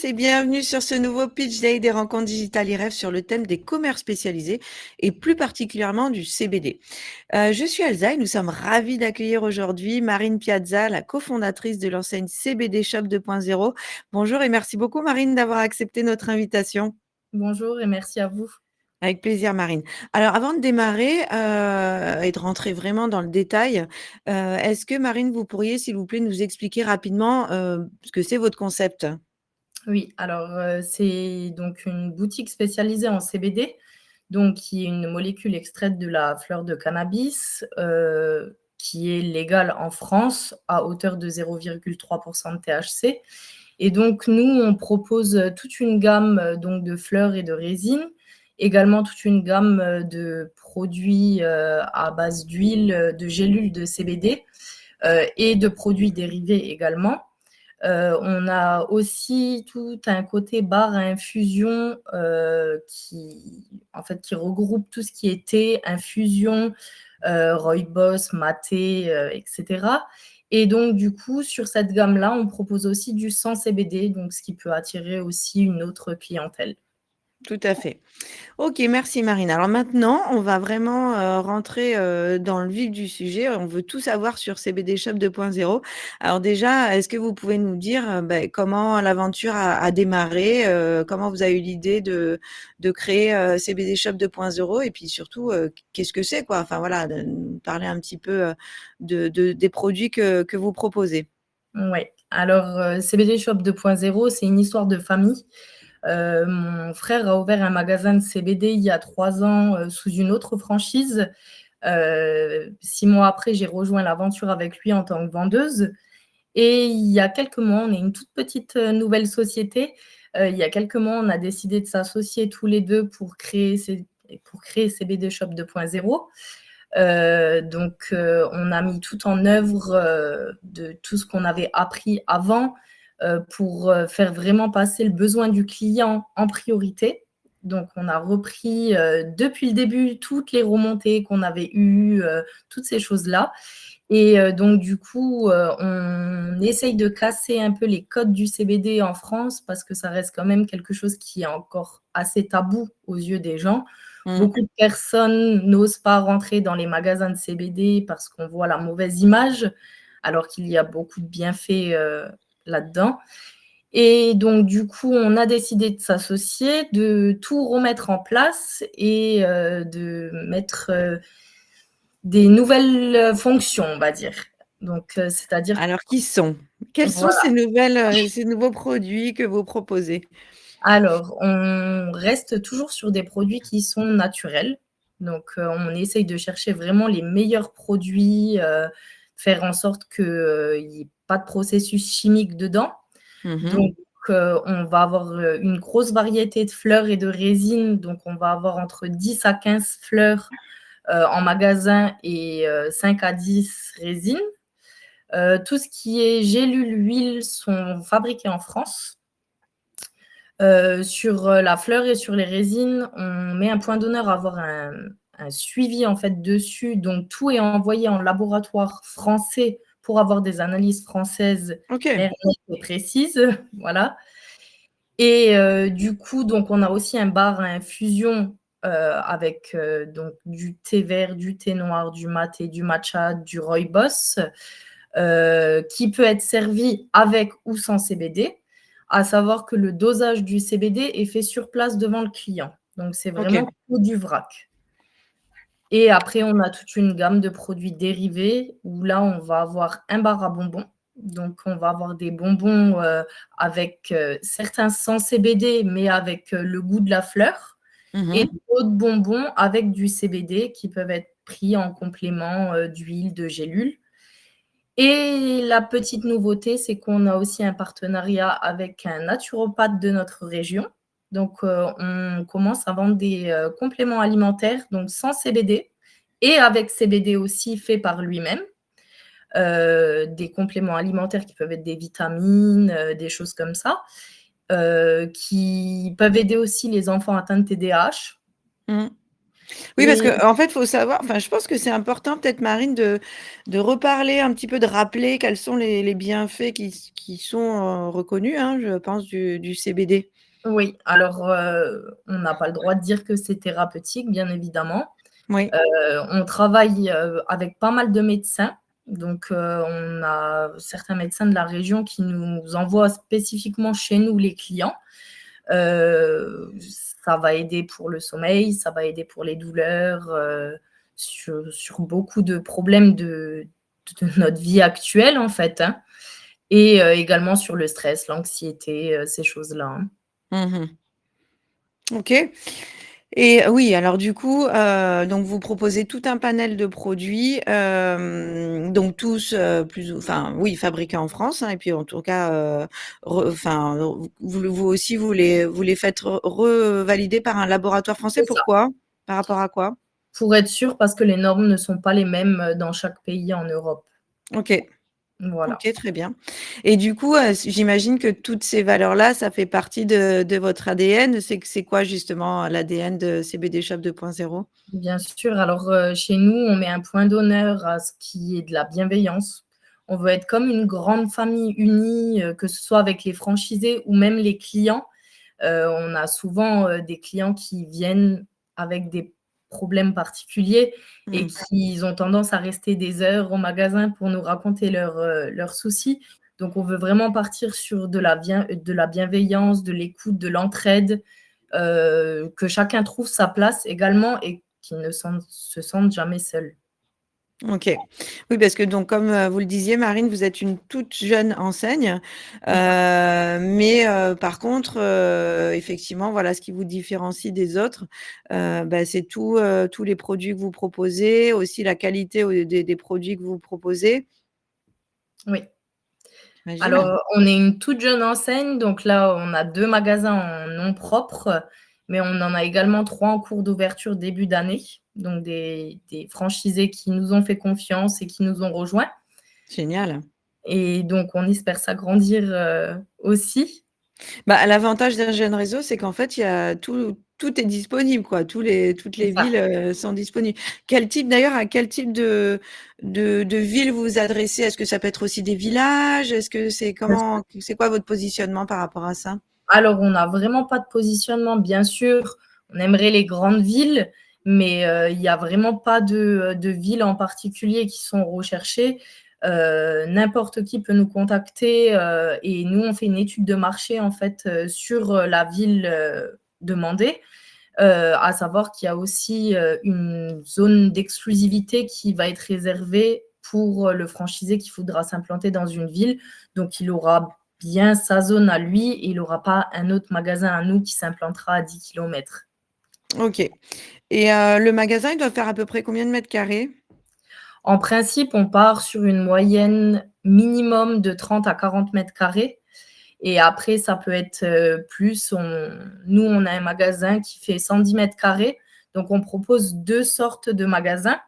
et bienvenue sur ce nouveau Pitch Day des rencontres digitales IREF sur le thème des commerces spécialisés et plus particulièrement du CBD. Je suis Elsa et nous sommes ravis d'accueillir aujourd'hui Marine Piazza, la cofondatrice de l'enseigne CBD Shop 2.0. Bonjour et merci beaucoup Marine d'avoir accepté notre invitation. Bonjour et merci à vous. Avec plaisir Marine. Alors avant de démarrer et de rentrer vraiment dans le détail, est-ce que Marine, vous pourriez s'il vous plaît nous expliquer rapidement ce que c'est votre concept? Oui, alors, c'est donc une boutique spécialisée en CBD, donc qui est une molécule extraite de la fleur de cannabis, qui est légale en France à hauteur de 0,3 de THC et donc nous, on propose, toute une gamme, donc de fleurs et de résines, également toute une gamme, de produits, à base d'huile, de gélules de CBD, et de produits dérivés également. On a aussi tout un côté bar à infusion qui regroupe tout ce qui est thé, infusion, rooibos, maté, etc. Et donc, du coup, sur cette gamme-là, on propose aussi du sans CBD, donc ce qui peut attirer aussi une autre clientèle. Tout à fait. OK, merci Marine. Alors maintenant, on va vraiment, rentrer, dans le vif du sujet. On veut tout savoir sur CBD Shop 2.0. Alors déjà, est-ce que vous pouvez nous dire, comment l'aventure a démarré? Comment vous avez eu l'idée de créer, CBD Shop 2.0 et puis surtout, qu'est-ce que c'est quoi? Enfin voilà, de nous parler un petit peu, des produits que vous proposez. Ouais. Alors, CBD Shop 2.0, c'est une histoire de famille. Mon frère a ouvert un magasin de CBD il y a 3 ans, sous une autre franchise. 6 mois après, j'ai rejoint l'aventure avec lui en tant que vendeuse et il y a quelques mois, on est une toute petite, nouvelle société. Il y a quelques mois, on a décidé de s'associer tous les 2 pour créer CBD Shop 2.0. Donc, on a mis tout en œuvre, de tout ce qu'on avait appris avant, pour, faire vraiment passer le besoin du client en priorité. Donc on a repris, depuis le début toutes les remontées qu'on avait eues, toutes ces choses-là et donc du coup, on essaye de casser un peu les codes du CBD en France parce que ça reste quand même quelque chose qui est encore assez tabou aux yeux des gens. Mmh. Beaucoup de personnes n'osent pas rentrer dans les magasins de CBD parce qu'on voit la mauvaise image, alors qu'il y a beaucoup de bienfaits, là-dedans. Et donc du coup, on a décidé de s'associer, de tout remettre en place et de mettre, des nouvelles, fonctions, on va dire. Donc c'est-à-dire Alors qui sont? Quels sont voilà. ces nouveaux produits que vous proposez? Alors, on reste toujours sur des produits qui sont naturels. Donc on essaye de chercher vraiment les meilleurs produits, faire en sorte qu'il y ait pas de processus chimique dedans. Mmh. Donc on va avoir, une grosse variété de fleurs et de résines. Donc on va avoir entre 10 à 15 fleurs, en magasin et 5 à 10 résines. Tout ce qui est gélules, huiles sont fabriqués en France. Sur, la fleur et sur les résines, on met un point d'honneur à avoir un suivi en fait dessus. Donc tout est envoyé en laboratoire français pour avoir des analyses françaises OK. claires, nettes et précises, voilà. Et du coup, donc on a aussi un bar à infusion, avec, donc du thé vert, du thé noir, du maté, du matcha, du rooibos, qui peut être servi avec ou sans CBD. À savoir que le dosage du CBD est fait sur place devant le client. Donc c'est vraiment OK. que du vrac. Et après, on a toute une gamme de produits dérivés où là, on va avoir un bar à bonbons. Donc, on va avoir des bonbons avec certains sans CBD, mais avec le goût de la fleur, et Mmh. d'autres bonbons avec du CBD qui peuvent être pris en complément d'huile, de gélules. Et la petite nouveauté, c'est qu'on a aussi un partenariat avec un naturopathe de notre région. Donc, on commence à vendre des compléments alimentaires, donc sans CBD et avec CBD aussi fait par lui-même. Des compléments alimentaires qui peuvent être des vitamines, des choses comme ça, qui peuvent aider aussi les enfants atteints de TDAH. Mmh. Oui, parce Et qu'en fait, il faut savoir, enfin, je pense que c'est important peut-être Marine de reparler un petit peu, de rappeler quels sont les bienfaits qui sont, reconnus, hein, je pense du CBD. oui, alors, on n'a pas le droit de dire que c'est thérapeutique, bien évidemment. Oui. On travaille, avec pas mal de médecins, donc on a certains médecins de la région qui nous envoient spécifiquement chez nous les clients. Ça va aider pour le sommeil, ça va aider pour les douleurs, sur beaucoup de problèmes de notre vie actuelle, en fait, hein, et également sur le stress, l'anxiété, ces choses-là, hein. Mmh. OK. Et oui, alors du coup, donc vous proposez tout un panel de produits, donc tous, plus ou enfin, oui, fabriqués en France, hein, et puis en tout cas, enfin, vous aussi vous les faites revalider par un laboratoire français. C'est ça. Pourquoi? Par rapport à quoi? Pour être sûr, parce que les normes ne sont pas les mêmes, dans chaque pays en Europe. OK. Voilà. OK, très bien. Et du coup, j'imagine que toutes ces valeurs-là, ça fait partie de votre ADN. C'est quoi justement l'ADN de CBD Shop 2.0? Bien sûr, alors, chez nous, on met un point d'honneur à ce qui est de la bienveillance. On veut être comme une grande famille unie, que ce soit avec les franchisés ou même les clients. On a souvent, des clients qui viennent avec des problèmes particuliers et Mmh. qui ont tendance à rester des heures au magasin pour nous raconter leurs soucis. Donc on veut vraiment partir sur de la bienveillance, de l'écoute, de l'entraide, que chacun trouve sa place également et qu'ils ne se sentent jamais seuls. OK. Oui, parce que donc comme, vous le disiez Marine, vous êtes une toute jeune enseigne, C'est ça. mais par contre, effectivement, voilà, ce qui vous différencie des autres, bah, c'est tous les produits que vous proposez, aussi la qualité des produits que vous proposez, Oui. j'imagine? Alors, on est une toute jeune enseigne, donc là, on a 2 magasins en nom propre, mais on en a également 3 en cours d'ouverture début d'année, donc des franchisés qui nous ont fait confiance et qui nous ont rejoints Génial. et donc on espère s'agrandir, aussi. Bah, l'avantage d'un jeune réseau, c'est qu'en fait, il y a tout est disponible, quoi. Toutes C'est les ça. villes, sont disponibles. À quel type de ville vous vous adressez? Est-ce que ça peut être aussi des villages? Est-ce que c'est quoi votre positionnement par rapport à ça? Alors, on n'a vraiment pas de positionnement, bien sûr, on aimerait les grandes villes, mais il y a vraiment pas de villes en particulier qui sont recherchées. N'importe qui peut nous contacter, et nous, on fait une étude de marché, en fait, sur, la ville, demandée. À savoir qu'il y a aussi, une zone d'exclusivité qui va être réservée pour, le franchisé qui voudra s'implanter dans une ville. Donc il aura bien sa zone à lui et il aura pas un autre magasin à nous qui s'implantera à 10 kilomètres. OK. Et le magasin, il doit faire à peu près combien de mètres carrés? En principe, on part sur une moyenne minimum de 30 à 40 mètres carrés et après ça peut être, plus. Nous, on a un magasin qui fait 110 mètres carrés, donc on propose 2 sortes de magasins.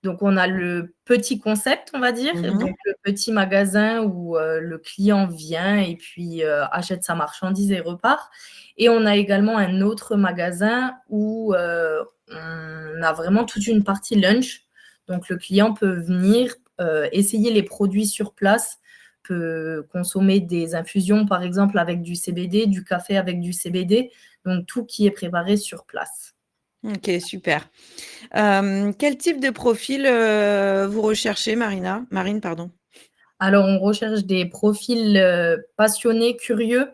Donc, on a le petit concept, on va dire, Mmh. donc le petit magasin où, le client vient et puis, achète sa marchandise et repart et on a également un autre magasin où, on a vraiment toute une partie lunch. Donc le client peut venir, essayer les produits sur place, peut consommer des infusions, par exemple, avec du CBD, du café avec du CBD, donc tout qui est préparé sur place. OK, super. Quel type de profil, vous recherchez Marine, pardon? Alors on recherche des profils, passionnés, curieux,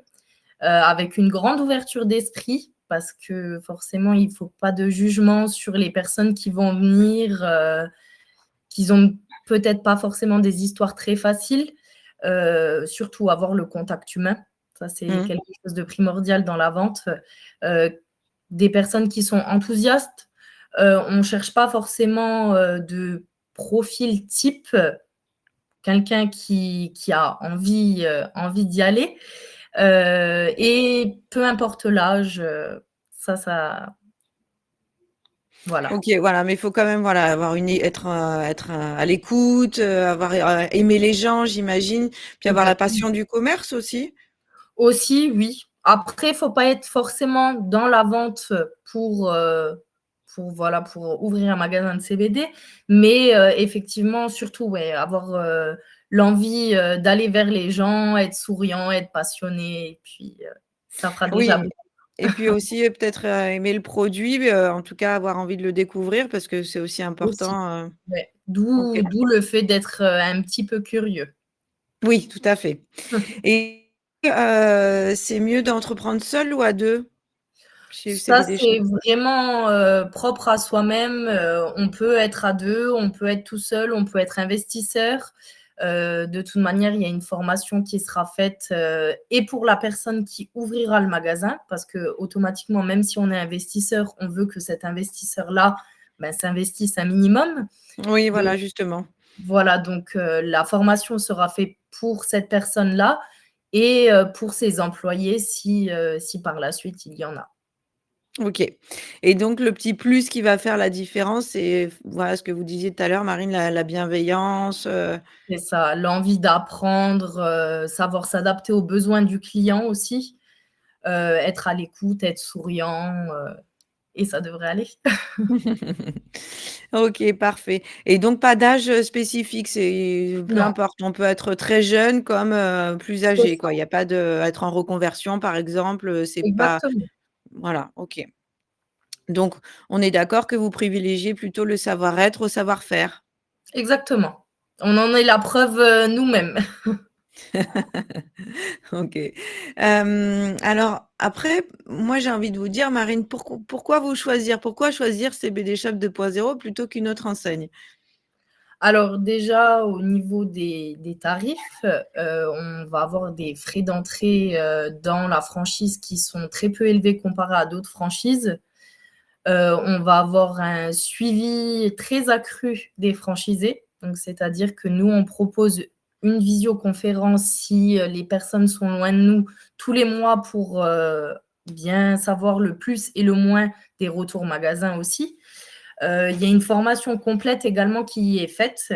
avec une grande ouverture d'esprit parce que forcément, il ne faut pas de jugement sur les personnes qui vont venir, qui ont peut-être pas forcément des histoires très faciles, surtout avoir le contact humain. Ça, c'est Mmh. quelque chose de primordial dans la vente. Des personnes qui sont enthousiastes. On ne cherche pas forcément de profil type, quelqu'un qui a envie d'y aller. Et peu importe l'âge, ça voilà. OK, voilà, mais il faut quand même, voilà, avoir être, à l'écoute, avoir, aimer les gens, j'imagine, puis avoir la Exactement. passion du commerce aussi? Aussi, oui. Après, il faut pas être forcément dans la vente pour, voilà, pour ouvrir un magasin de CBD. Mais effectivement, surtout, ouais, avoir l'envie d'aller vers les gens, être souriant, être passionné, et puis ça fera déjà Oui beaucoup. et puis aussi, peut-être, aimer le produit, en tout cas avoir envie de le découvrir parce que c'est aussi Aussi, important, ouais. OK. D'où le fait d'être un petit peu curieux. Oui, tout à fait et c'est mieux d'entreprendre seul ou à 2 chez Ça, CBD Shop? c'est vraiment propre à soi-même. On peut être à 2, on peut être tout seul, on peut être investisseur. De toute manière, il y a une formation qui sera faite et pour la personne qui ouvrira le magasin, parce que automatiquement, même si on est investisseur, on veut que cet investisseur-là s'investisse un minimum. Oui, Donc voilà, justement. voilà, donc la formation sera faite pour cette personne-là et pour ses employés si par la suite il y en a. OK et donc le petit plus qui va faire la différence, c'est voilà ce que vous disiez tout à l'heure Marine, la bienveillance, C'est ça, l'envie d'apprendre, savoir s'adapter aux besoins du client aussi, être à l'écoute, être souriant, et ça devrait aller. OK, parfait et donc pas d'âge, spécifique, c'est peu Non, importe, on peut être très jeune comme, plus c'est âgé, ça, quoi. Il y a pas de être en reconversion, par exemple, c'est pas exactement, voilà, OK. Donc on est d'accord que vous privilégiez plutôt le savoir-être au savoir-faire? exactement. On en est la preuve, nous-mêmes. OK. Alors après, moi j'ai envie de vous dire Marine, pourquoi vous choisir? Pourquoi choisir CBD Shop 2.0 plutôt qu'une autre enseigne? Alors déjà, au niveau des tarifs, on va avoir des frais d'entrée, dans la franchise qui sont très peu élevés comparés à d'autres franchises. On va avoir un suivi très accru des franchisés. Donc, c'est-à-dire que nous, on propose une visioconférence si les personnes sont loin de nous tous les mois pour bien savoir le plus et le moins des retours magasins aussi. Il y a une formation complète également qui est faite.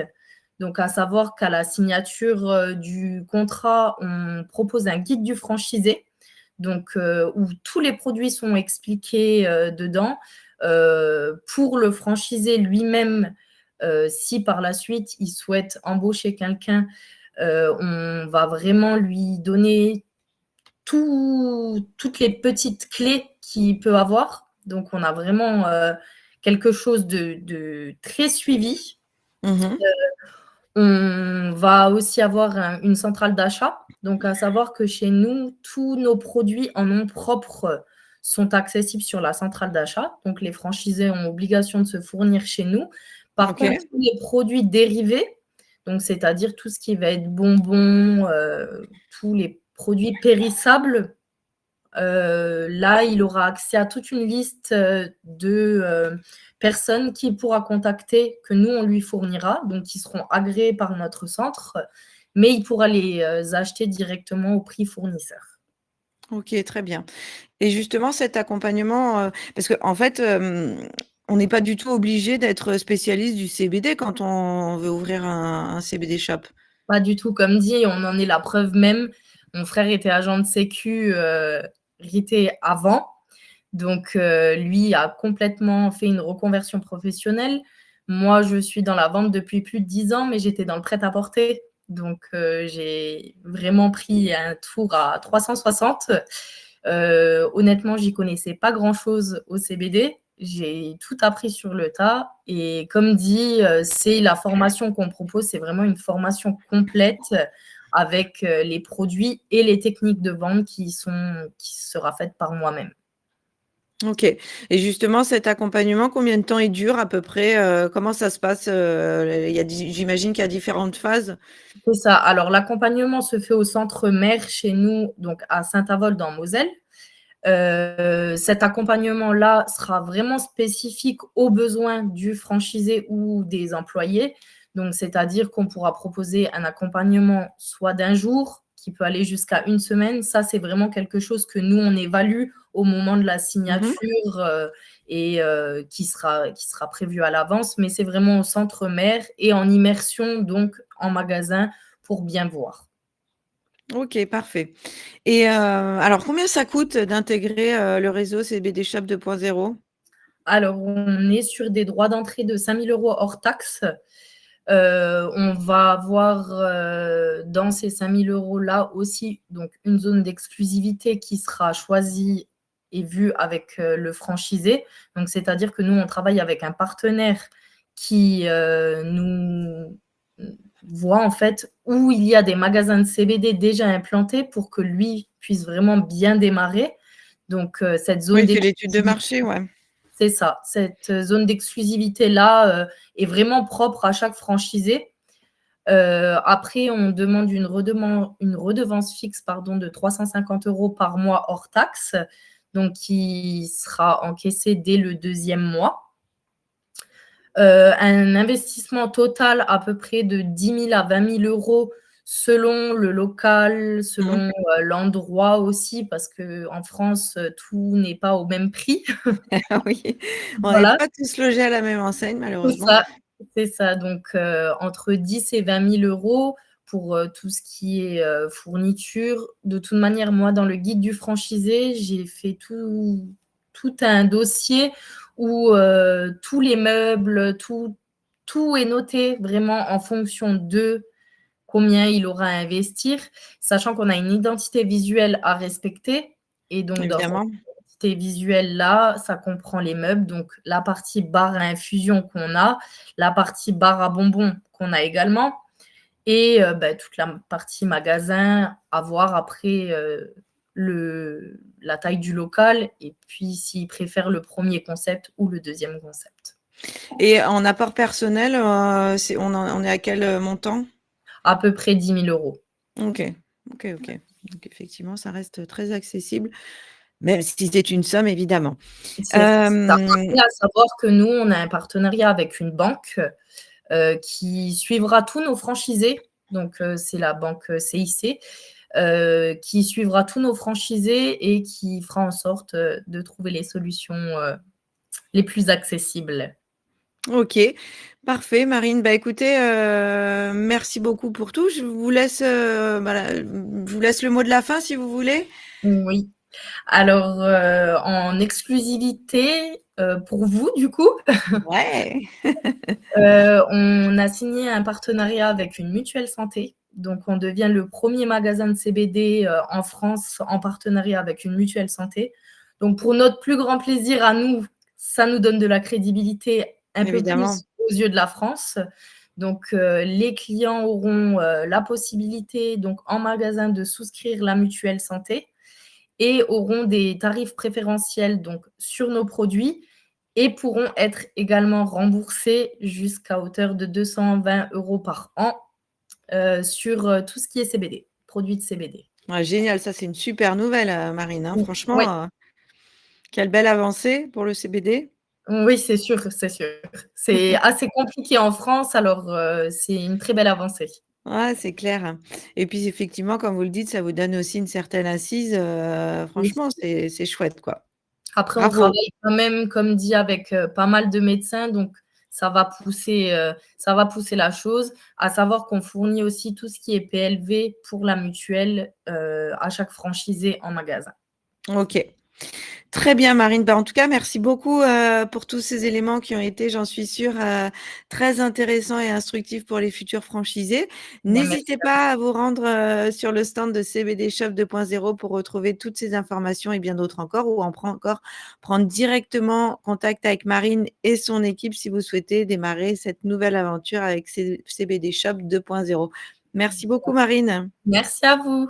Donc, à savoir qu'à la signature du contrat, on propose un guide du franchisé, donc où tous les produits sont expliqués dedans. Pour le franchisé lui-même, si par la suite il souhaite embaucher quelqu'un, on va vraiment lui donner toutes les petites clés qu'il peut avoir. Donc, on a vraiment quelque chose de très suivi. Mmh. On va aussi avoir une centrale d'achat. Donc, à savoir que chez nous, tous nos produits en nom propre sont accessibles sur la centrale d'achat. Donc, les franchisés ont obligation de se fournir chez nous. Par contre, OK. tous les produits dérivés, donc c'est-à-dire tout ce qui va être bonbons, tous les produits périssables, là, il aura accès à toute une liste de personnes qu'il pourra contacter, que nous, on lui fournira, donc qui seront agréés par notre centre, mais il pourra les acheter directement au prix fournisseur. OK, très bien et justement cet accompagnement, parce qu'en fait, on n'est pas du tout obligé d'être spécialiste du CBD quand on veut ouvrir un CBD shop? Pas du tout, comme dit, on en est la preuve même. Mon frère était agent de sécu RITE avant, donc lui a complètement fait une reconversion professionnelle. Moi, je suis dans la vente depuis plus de 10 ans, mais j'étais dans le prêt-à-porter. Donc, j'ai vraiment pris un tour à 360. Honnêtement, j'y connaissais pas grand-chose au CBD. J'ai tout appris sur le tas. Et comme dit, c'est la formation qu'on propose, c'est vraiment une formation complète avec les produits et les techniques de vente qui sera faite par moi-même. OK et justement cet accompagnement, combien de temps il dure à peu près? Comment ça se passe? Il y a j'imagine qu'il y a différentes phases? C'est ça. Alors, l'accompagnement se fait au centre mère chez nous, donc à Saint-Avold en Moselle. Cet accompagnement-là sera vraiment spécifique aux besoins du franchisé ou des employés. Donc, c'est-à-dire qu'on pourra proposer un accompagnement soit d'un jour, qui peut aller jusqu'à une semaine. Ça, c'est vraiment quelque chose que nous, on évalue au moment de la Mmh. signature et qui sera prévu à l'avance. Mais c'est vraiment au centre mère et en immersion, donc en magasin, pour bien voir. OK, parfait et alors combien ça coûte d'intégrer, le réseau CBD Shop 2.0? Alors, on est sur des droits d'entrée de 5 000 € hors taxes. On va avoir dans ces 5 000 € là aussi donc une zone d'exclusivité qui sera choisie et vue avec le franchisé. Donc, c'est-à-dire que nous, on travaille avec un partenaire qui nous voit en fait où il y a des magasins de CBD déjà implantés pour que lui puisse vraiment bien démarrer. Donc, cette zone Oui, il fait l'étude de d'exclusivité, marché, ouais. c'est ça. Cette zone d'exclusivité-là est vraiment propre à chaque franchisé. Après, on demande une redevance fixe de 350 € par mois hors taxe, donc qui sera encaissée dès le 2e mois. Un investissement total à peu près de 10 000 à 20 000 € selon le local, Mmh. selon l'endroit aussi, parce qu'en France, tout n'est pas au même prix. Oui, on n'est Voilà, pas tous logés à la même enseigne c'est malheureusement. ça, c'est ça. Donc, entre 10 et 20 000 € pour tout ce qui est fourniture. De toute manière, moi, dans le guide du franchisé, j'ai fait tout un dossier où tous les meubles, tout est noté vraiment en fonction de combien il aura à investir, sachant qu'on a une identité visuelle à respecter. Et donc, dans cette Évidemment. identité visuelle-là, ça comprend les meubles, donc la partie bar à infusion qu'on a, la partie bar à bonbons qu'on a également, et toute la partie magasin à voir après la taille du local, et puis s'ils préfèrent le premier concept ou le deuxième concept. Et en apport personnel, on est à quel montant? À peu près 10 000 €. OK. OK, OK. Donc effectivement, ça reste très accessible, même si c'est une somme évidemment. C'est ça. Hem, Après, à savoir que nous, on a un partenariat avec une banque qui suivra tous nos franchisés. Donc, c'est la banque CIC qui suivra tous nos franchisés et qui fera en sorte de trouver les solutions les plus accessibles. OK, parfait Marine. Bah, écoutez, merci beaucoup pour tout. Je vous laisse, je vous laisse le mot de la fin si vous voulez. Oui. Alors, en exclusivité pour vous, du coup, Ouais, on a signé un partenariat avec une mutuelle santé. Donc, on devient le premier magasin de CBD en France en partenariat avec une mutuelle santé. Donc, pour notre plus grand plaisir à nous, ça nous donne de la crédibilité un peu évidemment. plus aux yeux de la France. Donc, les clients auront la possibilité, donc en magasin, de souscrire la mutuelle santé et auront des tarifs préférentiels donc sur nos produits et pourront être également remboursés jusqu'à hauteur de 220 € par an sur tout ce qui est CBD, produits de CBD. Ouais, génial, ça c'est une super nouvelle, Marine, hein. Oui, Franchement, quelle belle avancée pour le CBD. oui, c'est sûr, c'est sûr. C'est assez compliqué en France, alors c'est une très belle avancée. Ouais, c'est clair et puis effectivement, comme vous le dites, ça vous donne aussi une certaine assise, Oui. franchement, c'est chouette, quoi. Après, on Bravo. travaille quand même, comme dit, avec pas mal de médecins, donc ça va pousser la chose. À savoir qu'on fournit aussi tout ce qui est PLV pour la mutuelle à chaque franchisé en magasin. OK. Très bien Marine. Bah, en tout cas, merci beaucoup, pour tous ces éléments qui ont été, j'en suis sûre, très intéressants et instructifs pour les futurs franchisés. Ben, merci N'hésitez à pas à vous rendre, sur le stand de CBD Shop 2.0 pour retrouver toutes ces informations et bien d'autres encore ou prendre directement contact avec Marine et son équipe si vous souhaitez démarrer cette nouvelle aventure avec CBD Shop 2.0. Merci beaucoup Marine. Merci à vous.